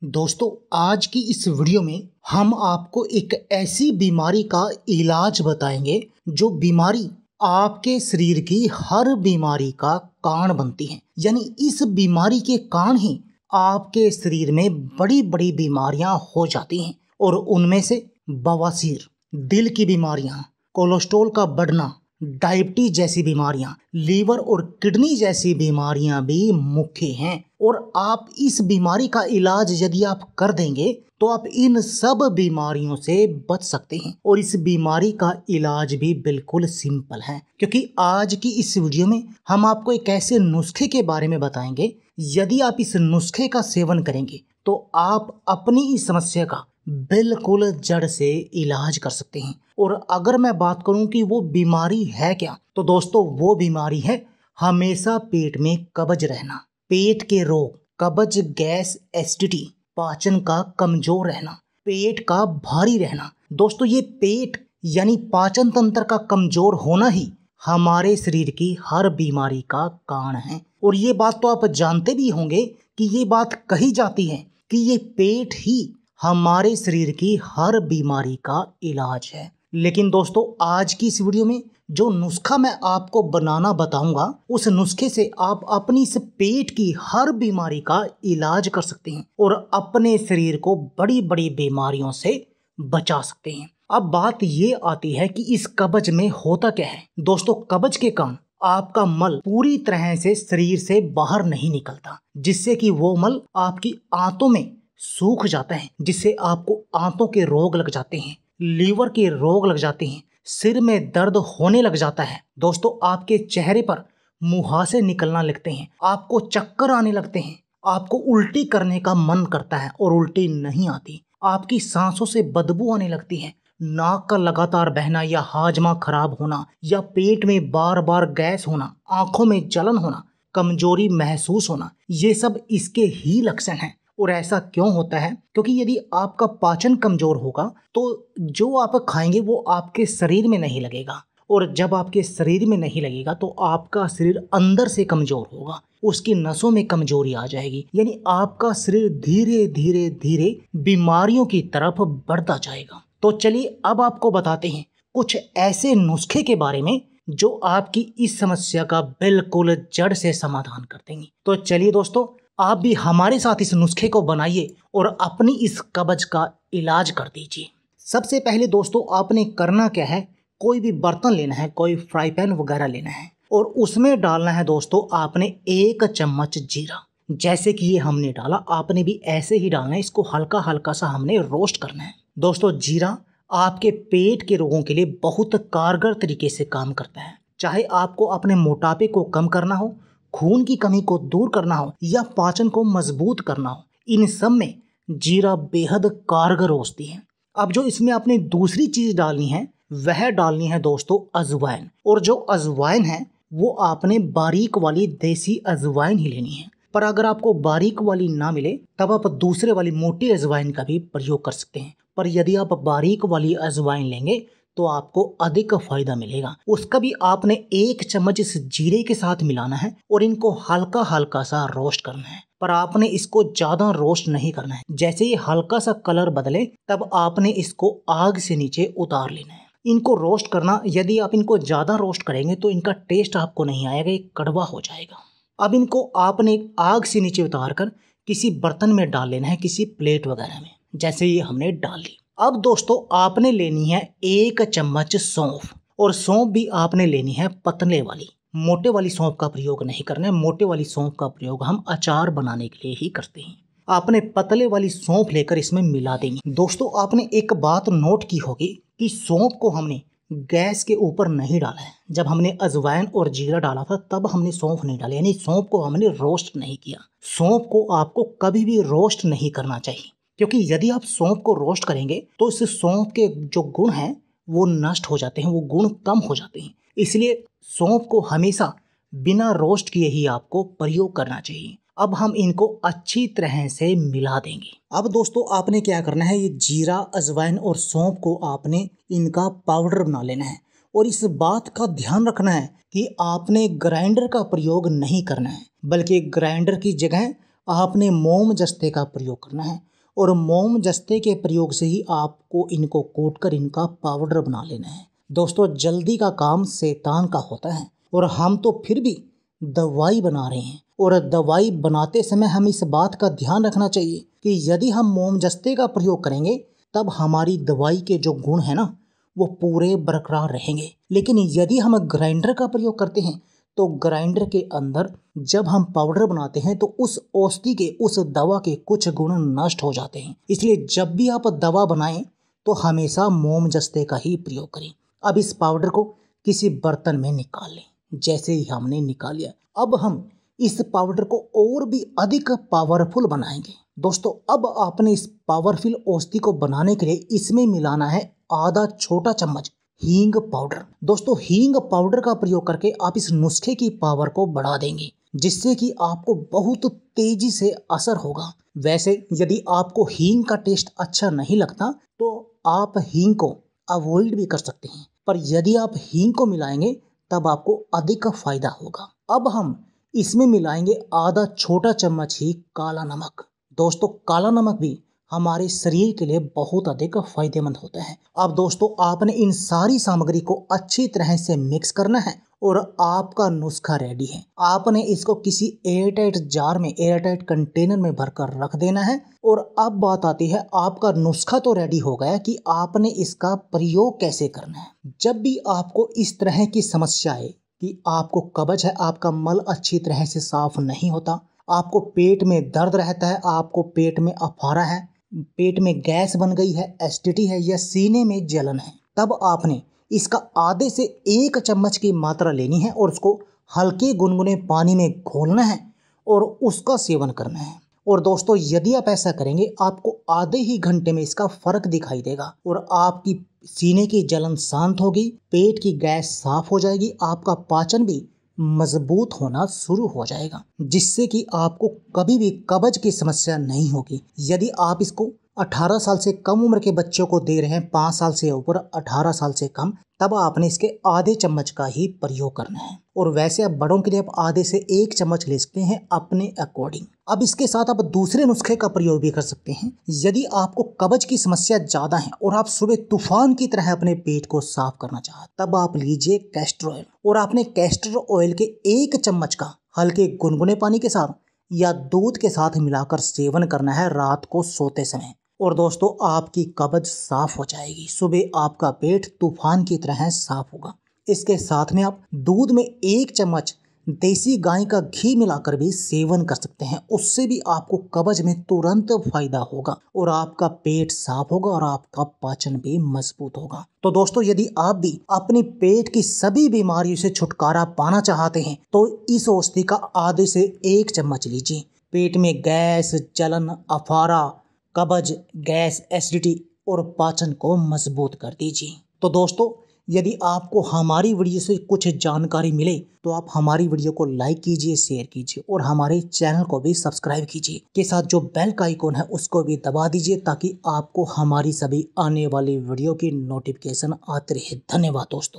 दोस्तों, आज की इस वीडियो में हम आपको एक ऐसी बीमारी का इलाज बताएंगे जो बीमारी आपके शरीर की हर बीमारी का कारण बनती है। यानी इस बीमारी के कारण ही आपके शरीर में बड़ी बड़ी बीमारियां हो जाती हैं और उनमें से बवासीर, दिल की बीमारियां, कोलेस्ट्रॉल का बढ़ना, डायबिटीज जैसी बीमारियां, लीवर और किडनी जैसी बीमारियां भी मुख्य हैं। और आप इस बीमारी का इलाज यदि आप कर देंगे तो आप इन सब बीमारियों से बच सकते हैं। और इस बीमारी का इलाज भी बिल्कुल सिंपल है, क्योंकि आज की इस वीडियो में हम आपको एक ऐसे नुस्खे के बारे में बताएंगे, यदि आप इस नुस्खे का सेवन करेंगे तो आप अपनी इस समस्या का बिल्कुल जड़ से इलाज कर सकते हैं। और अगर मैं बात करूं कि वो बीमारी है क्या, तो दोस्तों वो बीमारी है हमेशा पेट में कब्ज रहना, पेट के रोग, कब्ज, गैस, एसिडिटी, पाचन का कमजोर रहना, पेट का भारी रहना। दोस्तों, ये पेट यानी पाचन तंत्र का कमजोर होना ही हमारे शरीर की हर बीमारी का कारण है। और ये बात तो आप जानते भी होंगे कि ये बात कही जाती है कि ये पेट ही हमारे शरीर की हर बीमारी का इलाज है। लेकिन दोस्तों, आज की इस वीडियो में जो नुस्खा मैं आपको बनाना बताऊंगा, उस नुस्खे से आप अपनी इस पेट की हर बीमारी का इलाज कर सकते हैं और अपने शरीर को बड़ी बड़ी बीमारियों से बचा सकते हैं। अब बात ये आती है कि इस कब्ज में होता क्या है। दोस्तों, कब्ज के कारण आपका मल पूरी तरह से शरीर से बाहर नहीं निकलता, जिससे कि वो मल आपकी आंतों में सूख जाता है, जिससे आपको आंतों के रोग लग जाते हैं, लीवर के रोग लग जाते हैं, सिर में दर्द होने लग जाता है। दोस्तों, आपके चेहरे पर मुहासे निकलना लगते हैं, आपको चक्कर आने लगते हैं, आपको उल्टी करने का मन करता है और उल्टी नहीं आती, आपकी सांसों से बदबू आने लगती है, नाक का लगातार बहना या हाजमा खराब होना या पेट में बार बार गैस होना, आंखों में जलन होना, कमजोरी महसूस होना, ये सब इसके ही लक्षण हैं। और ऐसा क्यों होता है? क्योंकि यदि आपका पाचन कमजोर होगा तो जो आप खाएंगे वो आपके शरीर में नहीं लगेगा, और जब आपके शरीर में नहीं लगेगा तो आपका शरीर अंदर से कमजोर होगा, उसकी नसों में कमजोरी आ जाएगी, यानी आपका शरीर धीरे धीरे धीरे बीमारियों की तरफ बढ़ता जाएगा। तो चलिए अब आपको बताते हैं कुछ ऐसे नुस्खे के बारे में जो आपकी इस समस्या का बिल्कुल जड़ से समाधान कर देंगे। तो चलिए दोस्तों, आप भी हमारे साथ इस नुस्खे को बनाइए और अपनी इस कब्ज का इलाज कर दीजिए। सबसे पहले दोस्तों, आपने करना क्या है, कोई भी बर्तन लेना है, कोई फ्राई पैन वगैरह लेना है और उसमें डालना है दोस्तों आपने 1 चम्मच जीरा। जैसे कि ये हमने डाला, आपने भी ऐसे ही डालना है। इसको हल्का हल्का सा हमने रोस्ट करना है। दोस्तों, जीरा आपके पेट के रोगों के लिए बहुत कारगर तरीके से काम करता है। चाहे आपको अपने मोटापे को कम करना हो, खून की कमी को दूर करना हो या पाचन को मजबूत करना हो, इन सब में जीरा बेहद कारगर होती है। अब जो इसमें आपने दूसरी चीज डालनी है वह डालनी है दोस्तों अजवाइन। और जो अजवाइन है वो आपने बारीक वाली देसी अजवाइन ही लेनी है। पर अगर आपको बारीक वाली ना मिले तब आप दूसरे वाली मोटी अजवाइन का भी प्रयोग कर सकते हैं। पर यदि आप बारीक वाली अजवाइन लेंगे तो आपको अधिक फायदा मिलेगा। उसका भी आपने 1 चम्मच इस जीरे के साथ मिलाना है और इनको हल्का हल्का सा रोस्ट करना है। पर आपने इसको ज्यादा रोस्ट नहीं करना है। जैसे ही हल्का सा कलर बदले तब आपने इसको आग से नीचे उतार लेना है। इनको रोस्ट करना, यदि आप इनको ज्यादा रोस्ट करेंगे तो इनका टेस्ट आपको नहीं आएगा, ये कड़वा हो जाएगा। अब इनको आपने आग से नीचे उतार कर किसी बर्तन में डाल लेना है, किसी प्लेट वगैरह में, जैसे ये हमने डाल ली। अब दोस्तों, आपने लेनी है 1 चम्मच सौंफ, और सौंफ भी आपने लेनी है पतले वाली, मोटे वाली सौंफ का प्रयोग नहीं करना है। मोटे वाली सौंफ का प्रयोग हम अचार बनाने के लिए ही करते हैं। आपने पतले वाली सौंफ लेकर इसमें मिला देंगे। दोस्तों, आपने एक बात नोट की होगी कि सौंफ को हमने गैस के ऊपर नहीं डाला है। जब हमने अजवाइन और जीरा डाला था तब हमने सौंफ नहीं डाला, यानी सौंफ को हमने रोस्ट नहीं किया। सौंफ को आपको कभी भी रोस्ट नहीं करना चाहिए, क्योंकि यदि आप सौंफ को रोस्ट करेंगे तो इस सौंफ के जो गुण हैं वो नष्ट हो जाते हैं, वो गुण कम हो जाते हैं। इसलिए सौंफ को हमेशा बिना रोस्ट किए ही आपको प्रयोग करना चाहिए। अब हम इनको अच्छी तरह से मिला देंगे। अब दोस्तों, आपने क्या करना है, ये जीरा, अजवाइन और सौंफ को आपने इनका पाउडर बना लेना है। और इस बात का ध्यान रखना है कि आपने ग्राइंडर का प्रयोग नहीं करना है, बल्कि ग्राइंडर की जगह आपने मोम जस्ते का प्रयोग करना है और मोम जस्ते के प्रयोग से ही आपको इनको कोट कर इनका पाउडर बना लेना है। दोस्तों, जल्दी का काम शैतान का होता है और हम तो फिर भी दवाई बना रहे हैं, और दवाई बनाते समय हम इस बात का ध्यान रखना चाहिए कि यदि हम मोम जस्ते का प्रयोग करेंगे तब हमारी दवाई के जो गुण है ना वो पूरे बरकरार रहेंगे। लेकिन यदि हम ग्राइंडर का प्रयोग करते हैं तो ग्राइंडर के अंदर जब हम पाउडर बनाते हैं तो उस औषधि के, उस दवा के कुछ गुण नष्ट हो जाते हैं। इसलिए जब भी आप दवा बनाएं तो हमेशा मोम जस्ते का ही प्रयोग करें। अब इस पाउडर को किसी बर्तन में निकाल लें। जैसे ही हमने निकाल लिया, अब हम इस पाउडर को और भी अधिक पावरफुल बनाएंगे। दोस्तों, अब आपने इस पावरफुल औषधि को बनाने के लिए इसमें मिलाना है आधा छोटा चम्मच हींग पाउडर। दोस्तों, हींग पाउडर का प्रयोग करके आप इस नुस्खे की पावर को बढ़ा देंगे, जिससे कि आपको बहुत तेजी से असर होगा। वैसे यदि आपको हींग का टेस्ट अच्छा नहीं लगता तो आप हींग को अवॉइड भी कर सकते हैं, पर यदि आप हींग को मिलाएंगे तब आपको अधिक फायदा होगा। अब हम इसमें मिलाएंगे आधा छोटा चम्मच ही काला नमक। दोस्तों, काला नमक भी हमारे शरीर के लिए बहुत अधिक फायदेमंद होता है। अब दोस्तों, आपने इन सारी सामग्री को अच्छी तरह से मिक्स करना है और आपका नुस्खा रेडी है। आपने इसको किसी एयरटाइट जार में, एयरटाइट कंटेनर में भरकर रख देना है। और अब बात आती है, आपका नुस्खा तो रेडी हो गया कि आपने इसका प्रयोग कैसे करना है। जब भी आपको इस तरह की समस्या आए कि आपको कब्ज है, आपका मल अच्छी तरह से साफ नहीं होता, आपको पेट में दर्द रहता है, आपको पेट में अफारा है, पेट में गैस बन गई है, एसिडिटी है या सीने में जलन है, तब आपने इसका आधे से 1 चम्मच की मात्रा लेनी है और उसको हल्के गुनगुने पानी में घोलना है और उसका सेवन करना है। और दोस्तों, यदि आप ऐसा करेंगे आपको आधे ही घंटे में इसका फर्क दिखाई देगा और आपकी सीने की जलन शांत होगी, पेट की गैस साफ हो जाएगी, आपका पाचन भी मजबूत होना शुरू हो जाएगा, जिससे कि आपको कभी भी कब्ज की समस्या नहीं होगी। यदि आप इसको 18 साल से कम उम्र के बच्चों को दे रहे हैं, 5 साल से ऊपर, 18 साल से कम, तब आपने इसके आधे चम्मच का ही प्रयोग करना है। और वैसे आप बड़ों के लिए आप आधे से 1 चम्मच ले सकते हैं अपने अकॉर्डिंग। अब इसके साथ आप दूसरे नुस्खे का प्रयोग भी कर सकते हैं। यदि आपको कब्ज की समस्या ज़्यादा है और आप सुबह तूफान की तरह अपने पेट को साफ करना चाहते, तब आप लीजिए कैस्टर ऑयल और आपने कैस्टर ऑयल के 1 चम्मच का हल्के गुनगुने पानी के साथ या दूध के साथ मिलाकर सेवन करना है रात को सोते समय। और दोस्तों, आपकी कब्ज साफ हो जाएगी, सुबह आपका पेट तूफान की तरह साफ होगा। इसके साथ में आप दूध में 1 चम्मच देसी गाय का घी मिलाकर भी सेवन कर सकते हैं। उससे भी आपको कब्ज में तुरंत फायदा होगा और आपका पेट साफ होगा और आपका पाचन भी मजबूत होगा। तो दोस्तों, यदि आप भी अपनी पेट की सभी बीमारियों से छुटकारा पाना चाहते हैं तो इस औषधि का आधे से 1 चम्मच लीजिए। पेट में गैस, जलन, अफारा, कब्ज, गैस, एसिडिटी और पाचन को मजबूत कर दीजिए। तो दोस्तों, यदि आपको हमारी वीडियो से कुछ जानकारी मिले तो आप हमारी वीडियो को लाइक कीजिए, शेयर कीजिए और हमारे चैनल को भी सब्सक्राइब कीजिए। के साथ जो बेल का आइकॉन है उसको भी दबा दीजिए ताकि आपको हमारी सभी आने वाली वीडियो की नोटिफिकेशन आती रहे। धन्यवाद दोस्तों।